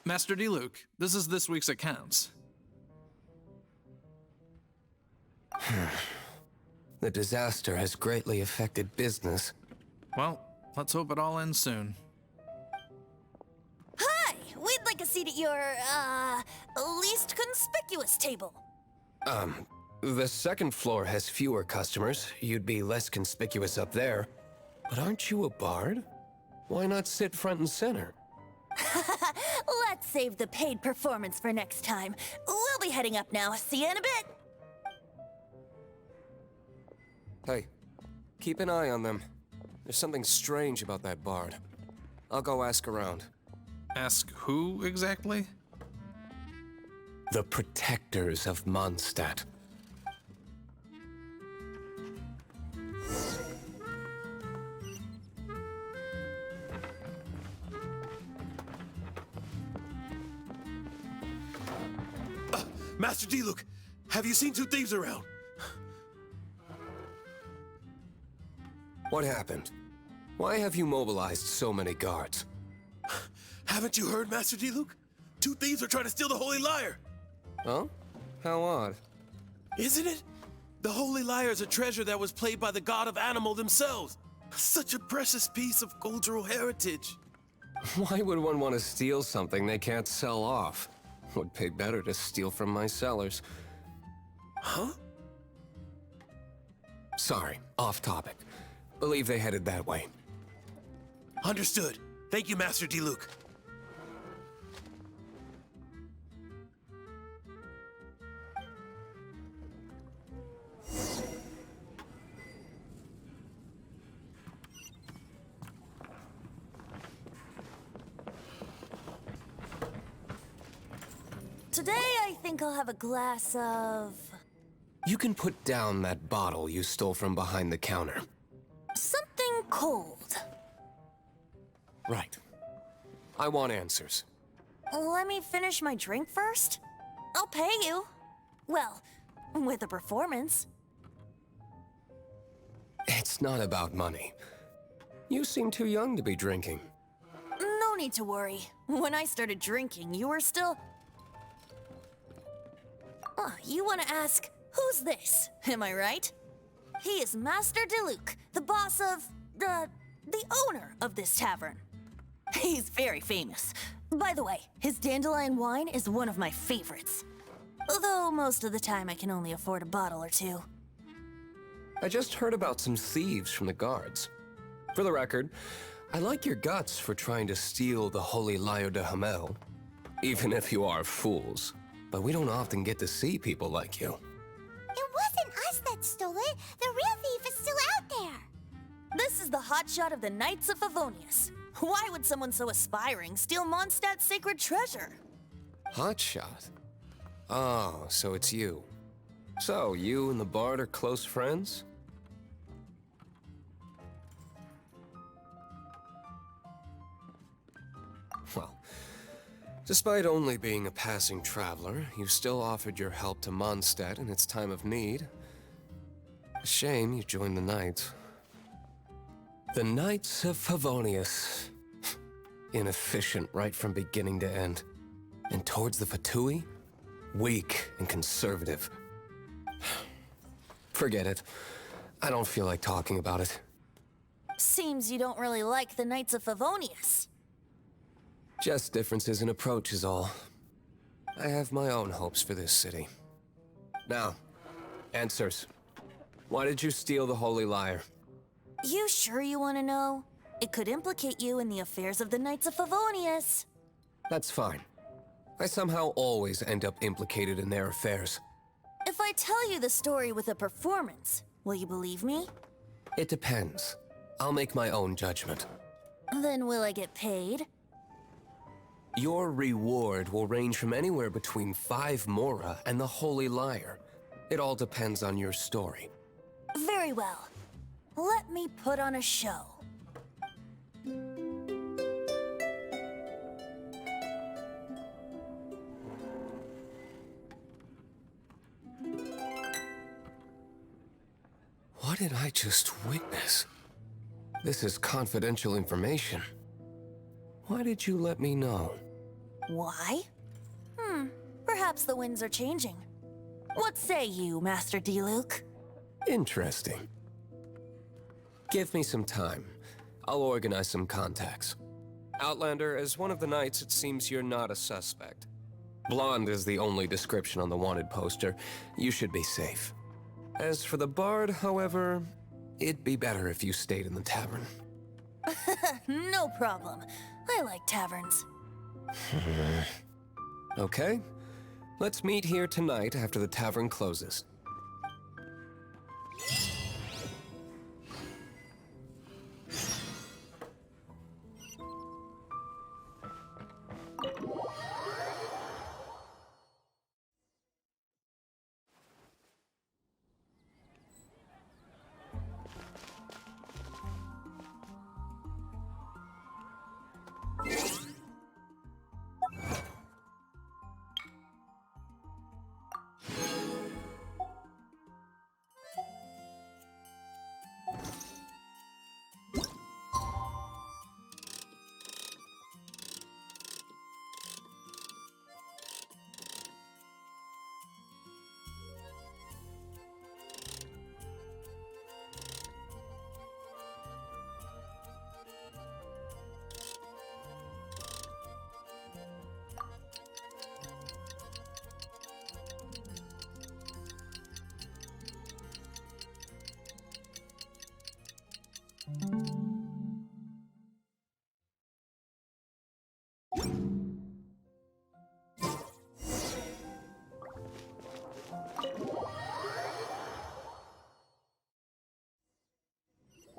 Master D. Luke, this is this week's accounts. The disaster has greatly affected business. Well, let's hope it all ends soon. Hi! We'd like a seat at your, least conspicuous table. The second floor has fewer customers. You'd be less conspicuous up there. But aren't you a bard? Why not sit front and center? Let's save the paid performance for next time. We'll be heading up now. See you in a bit. Hey, keep an eye on them. There's something strange about that bard. I'll go ask around. Ask who exactly? The protectors of Mondstadt. Master D. Luke, have you seen two thieves around? What happened? Why have you mobilized so many guards? Haven't you heard, Master D. Luke? Two thieves are trying to steal the Holy Lyre. Huh? How odd. Isn't it? The Holy Lyre is a treasure that was played by the god of animal themselves. Such a precious piece of cultural heritage. Why would one want to steal something they can't sell off? Would pay better to steal from my sellers. Huh? Sorry, off topic. Believe they headed that way. Understood. Thank you, Master D. Luke. Today, I think I'll have a glass of... You can put down that bottle you stole from behind the counter. something cold. Right. I want answers. Let me finish my drink first. I'll pay you. Well, with a performance. It's not about money. You seem too young to be drinking. No need to worry. When I started drinking, you were still... Oh, you want to ask, who's this? Am I right? He is Master DeLuke, the boss of... the owner of this tavern. He's very famous. By the way, his dandelion wine is one of my favorites. Although most of the time I can only afford a bottle or two. I just heard about some thieves from the guards. For the record, I like your guts for trying to steal the Holy Lyre de Hamel. Even if you are fools. But we don't often get to see people like you. It wasn't us that stole it. The real thief is still out there. This is the hotshot of the Knights of Favonius. Why would someone so aspiring steal Mondstadt's sacred treasure? Hotshot? Oh, so it's you. So, you and the bard are close friends? Well, despite only being a passing traveler, you still offered your help to Mondstadt in its time of need. A shame you joined the Knights. The Knights of Favonius. Inefficient right from beginning to end. And towards the Fatui, weak and conservative. Forget it. I don't feel like talking about it. Seems you don't really like the Knights of Favonius. Just differences in approach is all. I have my own hopes for this city. Now, answers. Why did you steal the Holy Lyre? You sure you want to know? It could implicate you in the affairs of the Knights of Favonius. That's fine. I somehow always end up implicated in their affairs. If I tell you the story with a performance, will you believe me? It depends. I'll make my own judgment. Then will I get paid? Your reward will range from anywhere between 5 Mora and the Holy Lyre. It all depends on your story. Very well. Let me put on a show. What did I just witness? This is confidential information. Why did you let me know? Why? Perhaps the winds are changing. What say you, Master Diluc? Interesting. Give me some time. I'll organize some contacts. Outlander, as one of the knights, it seems you're not a suspect. Blonde is the only description on the wanted poster. You should be safe. As for the bard, however, it'd be better if you stayed in the tavern. No problem. I like taverns. Okay. Let's meet here tonight after the tavern closes.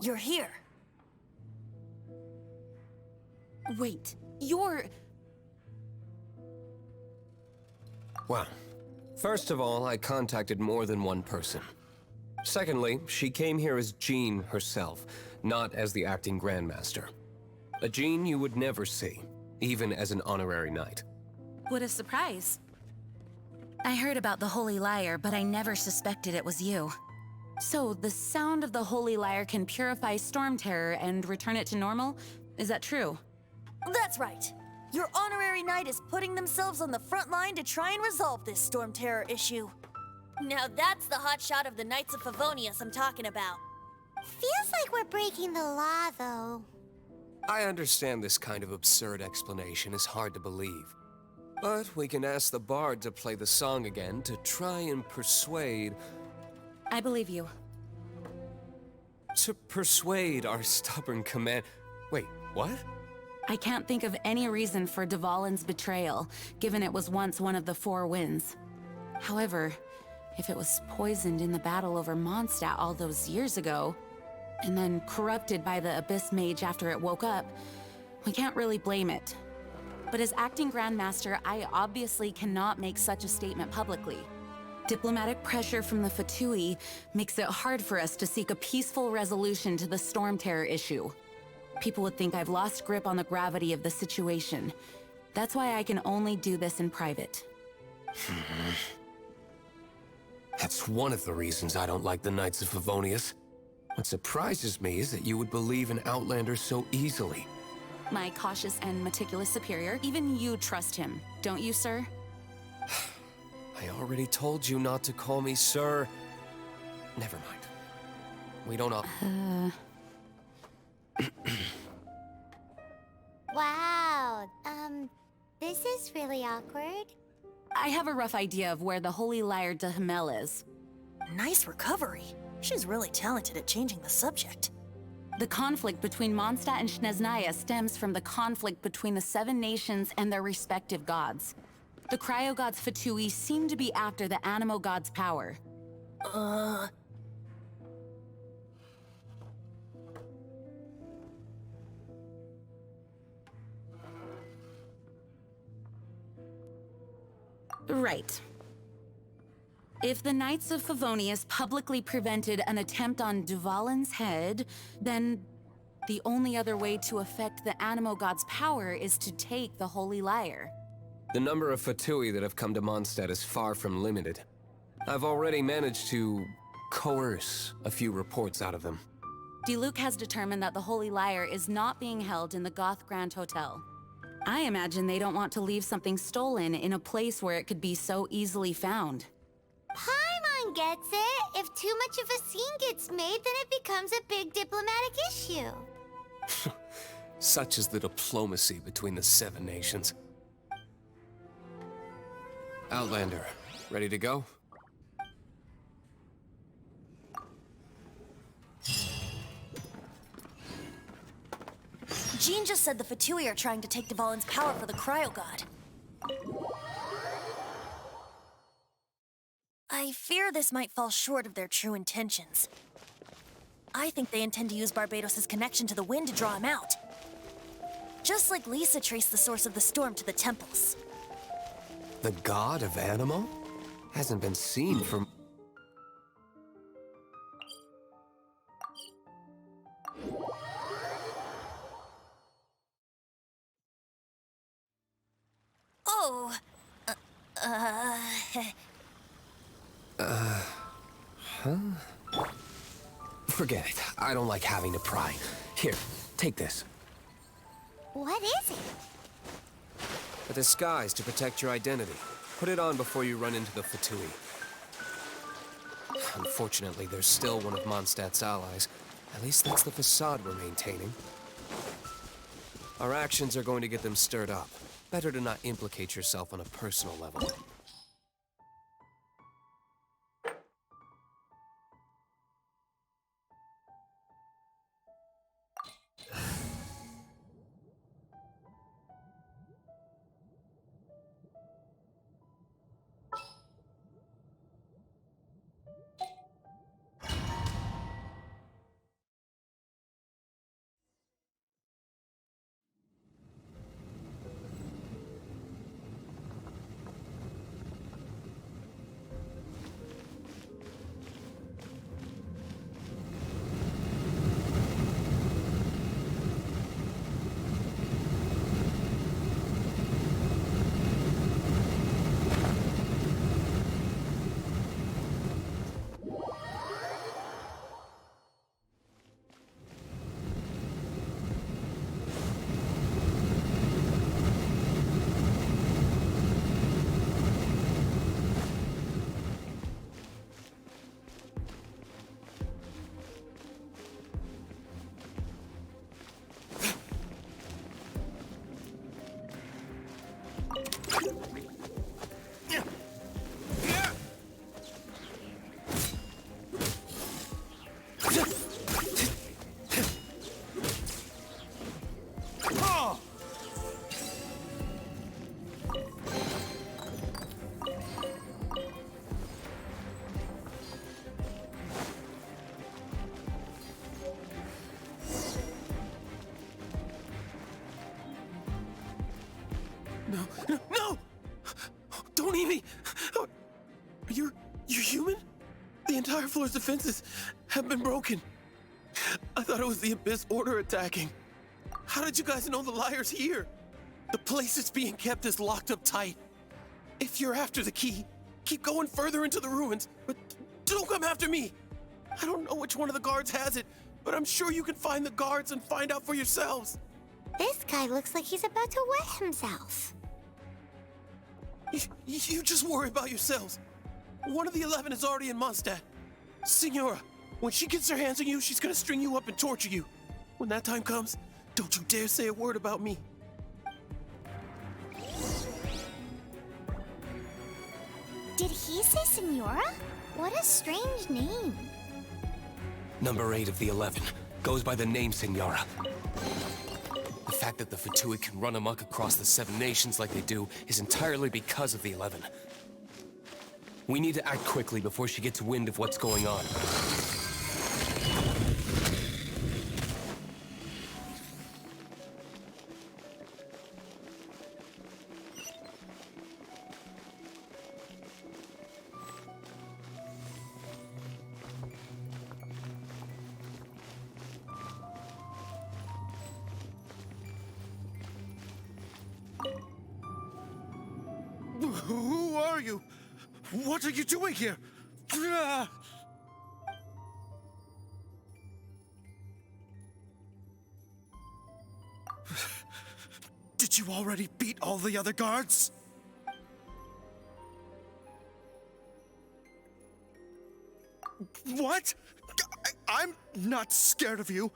You're here. Wait, you're... Well, first of all, I contacted more than one person. Secondly, she came here as Jean herself, not as the acting Grandmaster. A Jean you would never see, even as an honorary knight. What a surprise. I heard about the Holy Lyre, but I never suspected it was you. So, the sound of the Holy Lyre can purify Storm Terror and return it to normal? Is that true? That's right. Your honorary knight is putting themselves on the front line to try and resolve this Storm Terror issue. Now that's the hotshot of the Knights of Favonius I'm talking about. Feels like we're breaking the law, though. I understand this kind of absurd explanation is hard to believe. But we can ask the bard to play the song again to try and persuade... I believe you. To persuade our stubborn command... Wait, what? I can't think of any reason for Dvalin's betrayal, given it was once one of the Four Winds. However, if it was poisoned in the battle over Mondstadt all those years ago, and then corrupted by the Abyss Mage after it woke up, we can't really blame it. But as acting Grandmaster, I obviously cannot make such a statement publicly. Diplomatic pressure from the Fatui makes it hard for us to seek a peaceful resolution to the Storm Terror issue. People would think I've lost grip on the gravity of the situation. That's why I can only do this in private. That's one of the reasons I don't like the Knights of Favonius. What surprises me is that you would believe in Outlander so easily. My cautious and meticulous superior, even you trust him, don't you, sir? I already told you not to call me sir. Never mind. We don't all... Wow, this is really awkward. I have a rough idea of where the Holy Lyre de Himmel is. Nice recovery. She's really talented at changing the subject. The conflict between Mondstadt and Snezhnaya stems from the conflict between the Seven Nations and their respective gods. The Cryo-gods Fatui seem to be after the Animo god's power. Right. If the Knights of Favonius publicly prevented an attempt on Dvalin's head, then the only other way to affect the Animo god's power is to take the Holy Lyre. The number of Fatui that have come to Mondstadt is far from limited. I've already managed to coerce a few reports out of them. Diluc has determined that the Holy Lyre is not being held in the Goth Grand Hotel. I imagine they don't want to leave something stolen in a place where it could be so easily found. Paimon gets it. If too much of a scene gets made, then it becomes a big diplomatic issue. Such is the diplomacy between the Seven Nations. Outlander, ready to go? Jean just said the Fatui are trying to take Dvalin's power for the Cryo God. I fear this might fall short of their true intentions. I think they intend to use Barbados' connection to the wind to draw him out. Just like Lisa traced the source of the storm to the temples. The god of Animo? Hasn't been seen for... Oh, Forget it. I don't like having to pry. Here, take this. What is it? A disguise to protect your identity. Put it on before you run into the Fatui. Unfortunately, there's still one of Mondstadt's allies. At least that's the facade we're maintaining. Our actions are going to get them stirred up. Better to not implicate yourself on a personal level. No! Don't eat me! You're human? The entire floor's defenses have been broken. I thought it was the Abyss Order attacking. How did you guys know the liar's here? The place it's being kept is locked up tight. If you're after the key, keep going further into the ruins, but don't come after me. I don't know which one of the guards has it, but I'm sure you can find the guards and find out for yourselves. This guy looks like he's about to wet himself. You just worry about yourselves. One of the 11 is already in Mondstadt. Signora, when she gets her hands on you, she's gonna string you up and torture you. When that time comes, don't you dare say a word about me. Did he say Senora? What a strange name. Number 8 of the 11. Goes by the name Signora. The fact that the Fatui can run amok across the Seven Nations like they do is entirely because of the 11. We need to act quickly before she gets wind of what's going on. Who are you? What are you doing here? Did Haven't you already beat all the other guards? What? I'm not scared of you.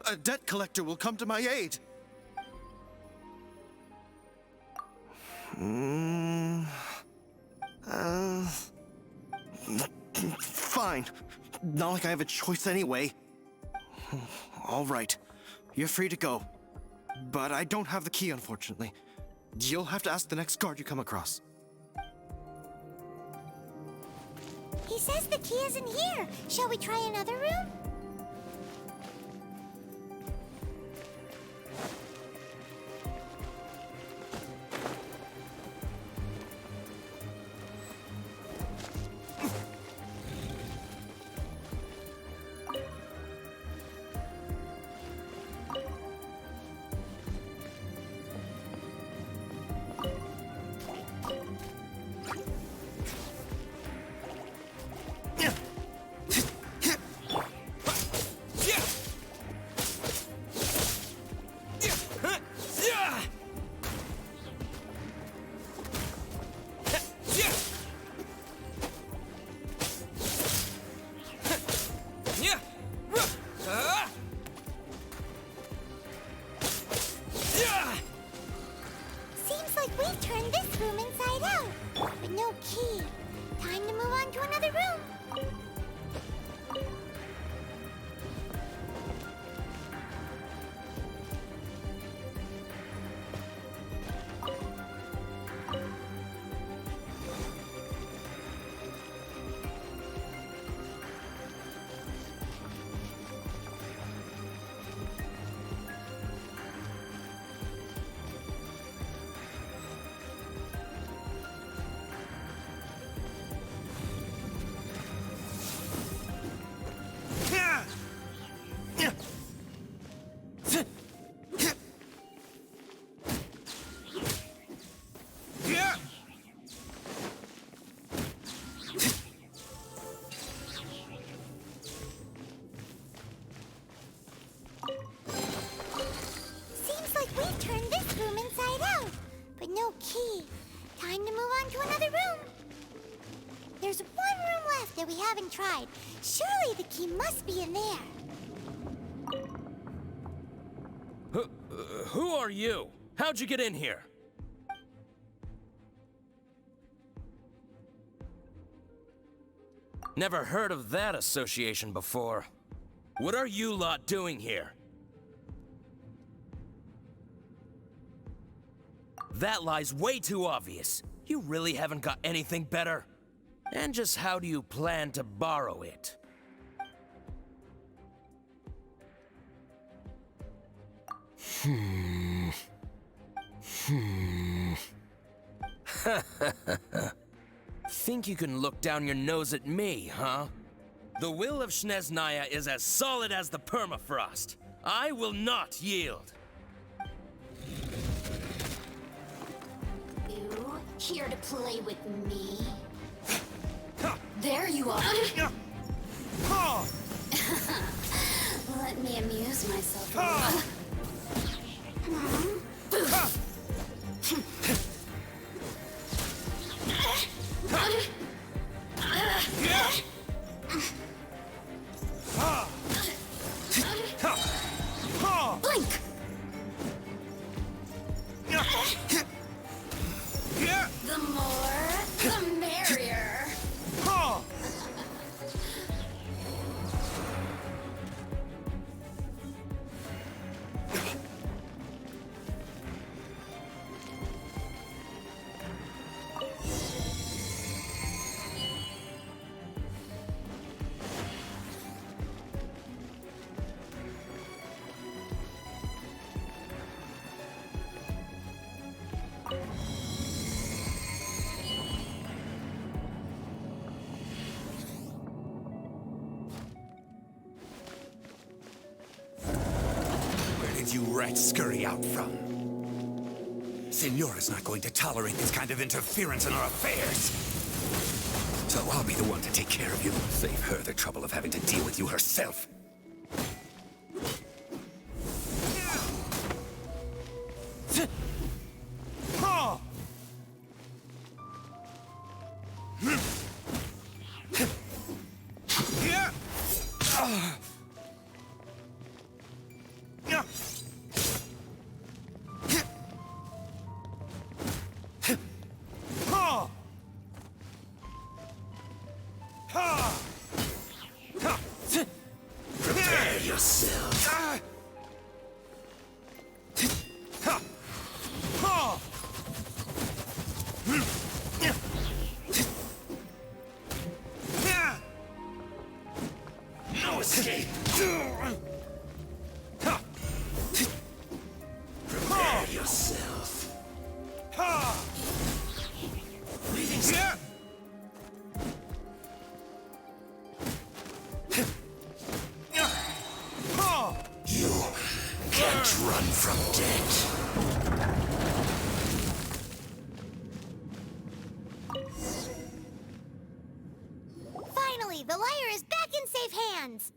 A debt collector will come to my aid. Fine. Not like I have a choice anyway. All right. You're free to go. But I don't have the key, unfortunately. You'll have to ask the next guard you come across. He says the key isn't here. Shall we try another room? Seems like we've turned this room inside out. But no key. Time to move on to another room. Seems like we've turned this room inside out. But no key. Time to move on to another room. There's one room left that we haven't tried. Surely the key must be in there. Who are you? How'd you get in here? Never heard of that association before. What are you lot doing here? That lie's way too obvious. You really haven't got anything better? And just how do you plan to borrow it? Think you can look down your nose at me, huh? The will of Snezhnaya is as solid as the permafrost. I will not yield. You here to play with me? There you are. Let me amuse myself a Blink! The more, the merrier. You rats scurry out from? Signora's not going to tolerate this kind of interference in our affairs. So I'll be the one to take care of you. Save her the trouble of having to deal with you herself. escape! Prepare yourself. You can't run from death. Finally, the liar is back in safe hands.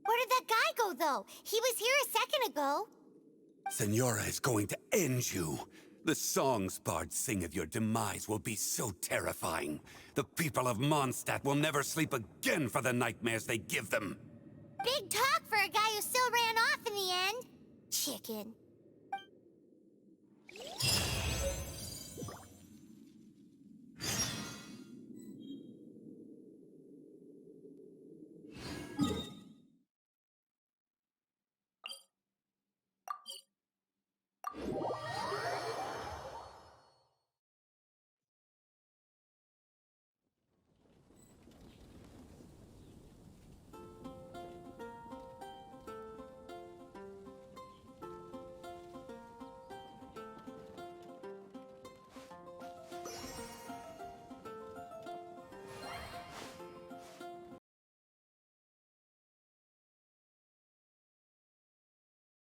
Where did that guy go, though? He was here a second ago. Senora is going to end you. The songs bards sing of your demise will be so terrifying. The people of Mondstadt will never sleep again for the nightmares they give them. Big talk for a guy who still ran off in the end. Chicken.